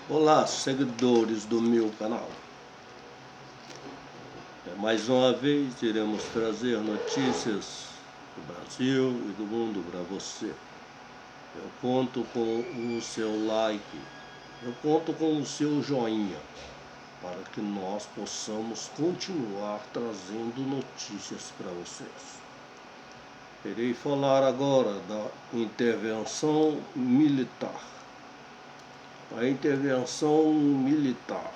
Olá, seguidores do meu canal. Mais uma vez iremos trazer notícias do Brasil e do mundo para você. Eu conto com o seu like, eu conto com o seu joinha, para que nós possamos continuar trazendo notícias para vocês. Irei falar agora da intervenção militar. A intervenção militar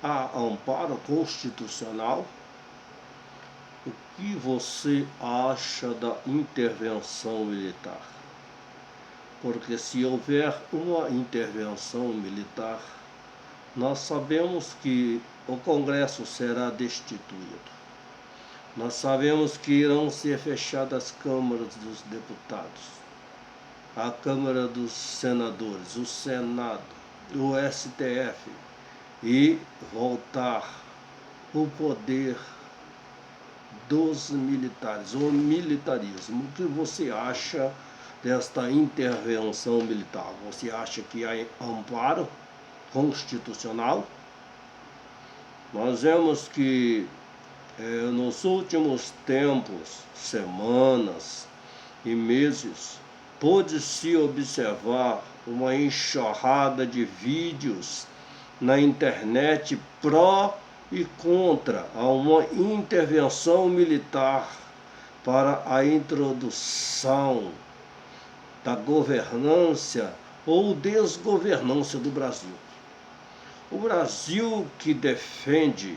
há amparo constitucional? O que você acha da intervenção militar? Porque se houver uma intervenção militar, nós sabemos que o Congresso será destituído. Nós sabemos que irão ser fechadas as câmaras dos deputados, a Câmara dos Senadores, o Senado, o STF, e voltar o poder dos militares, o militarismo. O que você acha desta intervenção militar? Você acha que há amparo constitucional? Nós vemos que nos últimos tempos, semanas e meses, pôde-se observar uma enxurrada de vídeos na internet pró e contra a uma intervenção militar para a introdução da governança ou desgovernança do Brasil. O Brasil que defende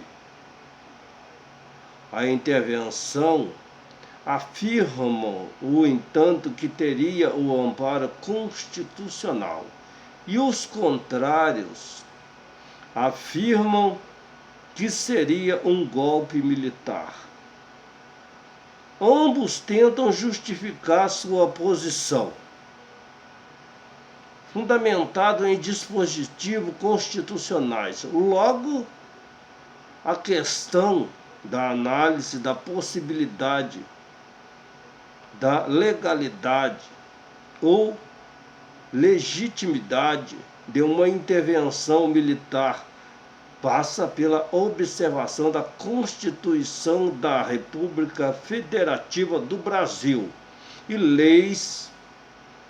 a intervenção afirmam, no entanto, que teria o amparo constitucional, e os contrários afirmam que seria um golpe militar. Ambos tentam justificar sua posição, fundamentado em dispositivos constitucionais. Logo, a questão da análise da possibilidade da legalidade ou legitimidade de uma intervenção militar passa pela observação da Constituição da República Federativa do Brasil e leis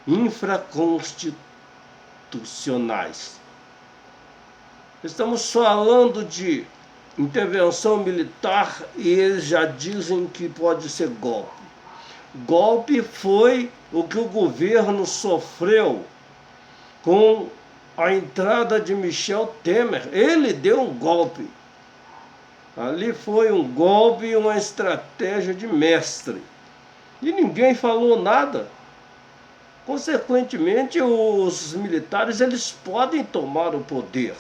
infraconstitucionais. Estamos falando de intervenção militar e eles já dizem que pode ser golpe. Golpe foi o que o governo sofreu com a entrada de Michel Temer. Ele deu um golpe. Ali foi um golpe e uma estratégia de mestre. E ninguém falou nada. Consequentemente, os militares eles podem tomar o poder.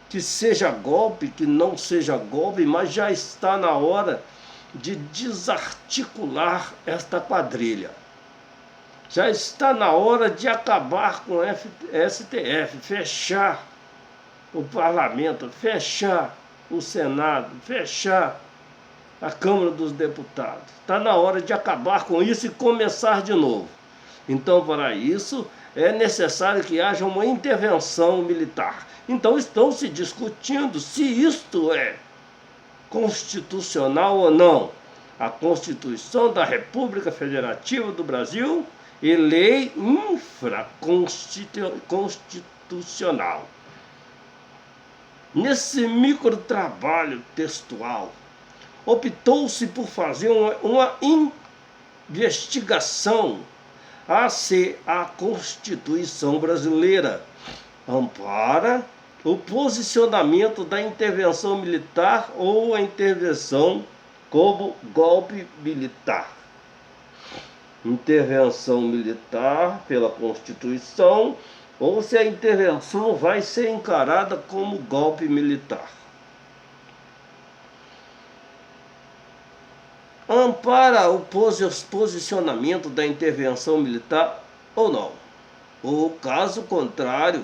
Que seja golpe, que não seja golpe, mas já está na hora de desarticular esta quadrilha. Já está na hora de acabar com o STF, fechar o parlamento, fechar o Senado, fechar a Câmara dos Deputados. Está na hora de acabar com isso e começar de novo. Então, para isso, é necessário que haja uma intervenção militar. Então, estão se discutindo se isto é constitucional ou não. A Constituição da República Federativa do Brasil e lei infraconstitucional. Nesse microtrabalho textual, optou-se por fazer uma investigação se a Constituição brasileira ampara o posicionamento da intervenção militar ou a intervenção como golpe militar. Intervenção militar pela Constituição ou se a intervenção vai ser encarada como golpe militar. Ampara o posicionamento da intervenção militar ou não? Ou, caso contrário,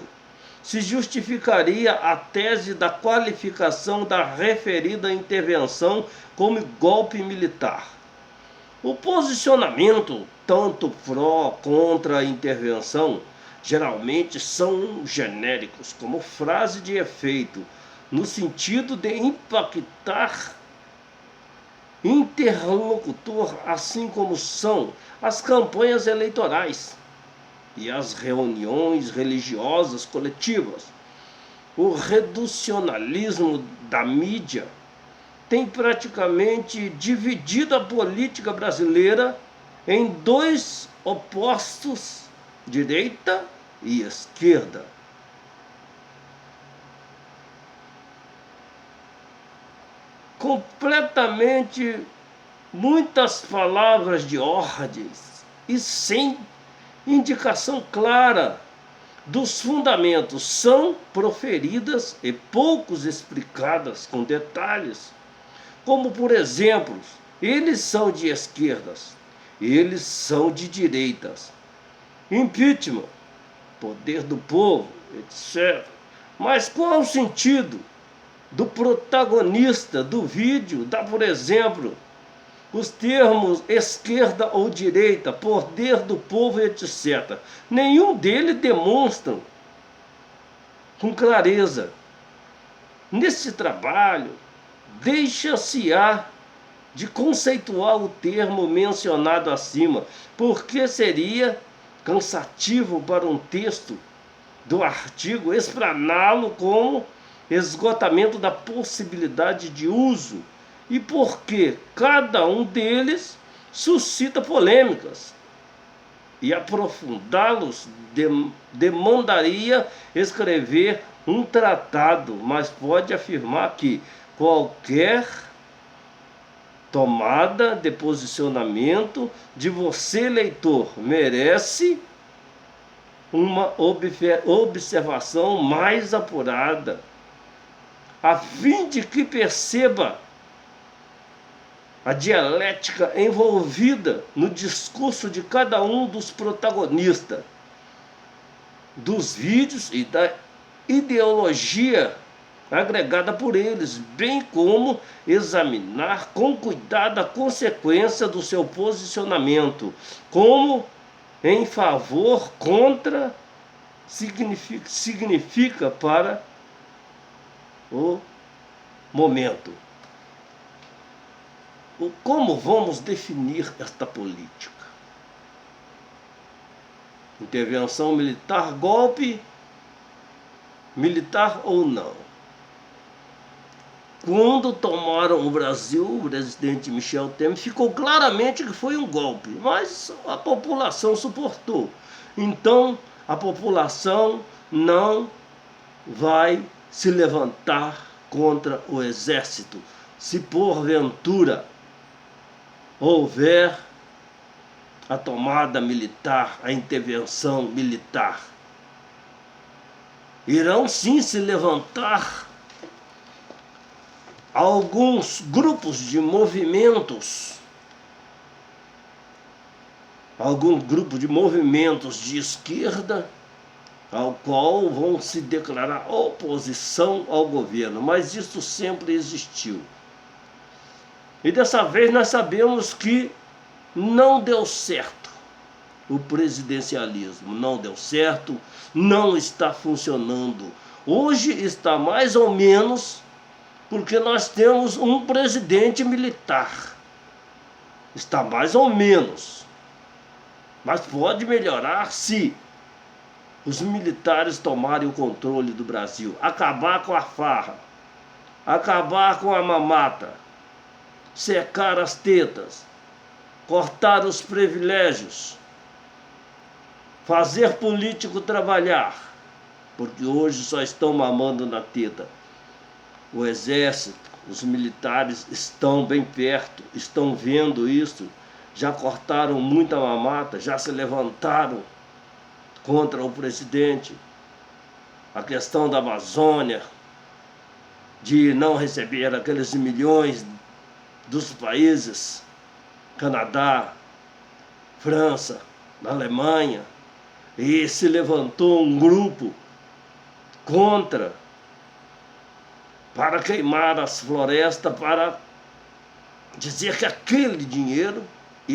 se justificaria a tese da qualificação da referida intervenção como golpe militar. O posicionamento, tanto pró contra a intervenção, geralmente são genéricos, como frase de efeito, no sentido de impactar interlocutor, assim como são as campanhas eleitorais e as reuniões religiosas coletivas. O reducionalismo da mídia tem praticamente dividido a política brasileira em dois opostos, direita e esquerda. Completamente muitas palavras de ordens e sem indicação clara dos fundamentos são proferidas e poucos explicadas com detalhes, como por exemplo, eles são de esquerdas, eles são de direitas, impeachment, poder do povo, etc. Mas qual o sentido do protagonista do vídeo? Dá, por exemplo, os termos esquerda ou direita, poder do povo, etc. Nenhum deles demonstram com clareza. Nesse trabalho, deixa-se-á de conceituar o termo mencionado acima, porque seria cansativo para um texto do artigo explaná-lo como esgotamento da possibilidade de uso, e porque cada um deles suscita polêmicas, e aprofundá-los demandaria escrever um tratado, mas pode afirmar que qualquer tomada de posicionamento de você, leitor, merece uma observação mais apurada, a fim de que perceba a dialética envolvida no discurso de cada um dos protagonistas dos vídeos e da ideologia agregada por eles, bem como examinar com cuidado a consequência do seu posicionamento, como em favor, contra, significa para o momento. Como vamos definir esta política? Intervenção militar, golpe militar ou não? Quando tomaram o Brasil, o presidente Michel Temer, ficou claramente que foi um golpe, mas a população suportou. Então, a população não vai se levantar contra o exército, se porventura houver a tomada militar, a intervenção militar. Irão sim se levantar alguns grupos de movimentos, de esquerda, ao qual vão se declarar oposição ao governo, mas isso sempre existiu. E dessa vez nós sabemos que não deu certo o presidencialismo, não deu certo, não está funcionando. Hoje está mais ou menos, porque nós temos um presidente militar. Está mais ou menos, mas pode melhorar se os militares tomarem o controle do Brasil, acabar com a farra, acabar com a mamata, secar as tetas, cortar os privilégios, fazer político trabalhar, porque hoje só estão mamando na teta. O exército, os militares estão bem perto, estão vendo isso, já cortaram muita mamata, já se levantaram contra o presidente. A questão da Amazônia, de não receber aqueles milhões dos países, Canadá, França, Alemanha, e se levantou um grupo para queimar as florestas, para dizer que aquele dinheiro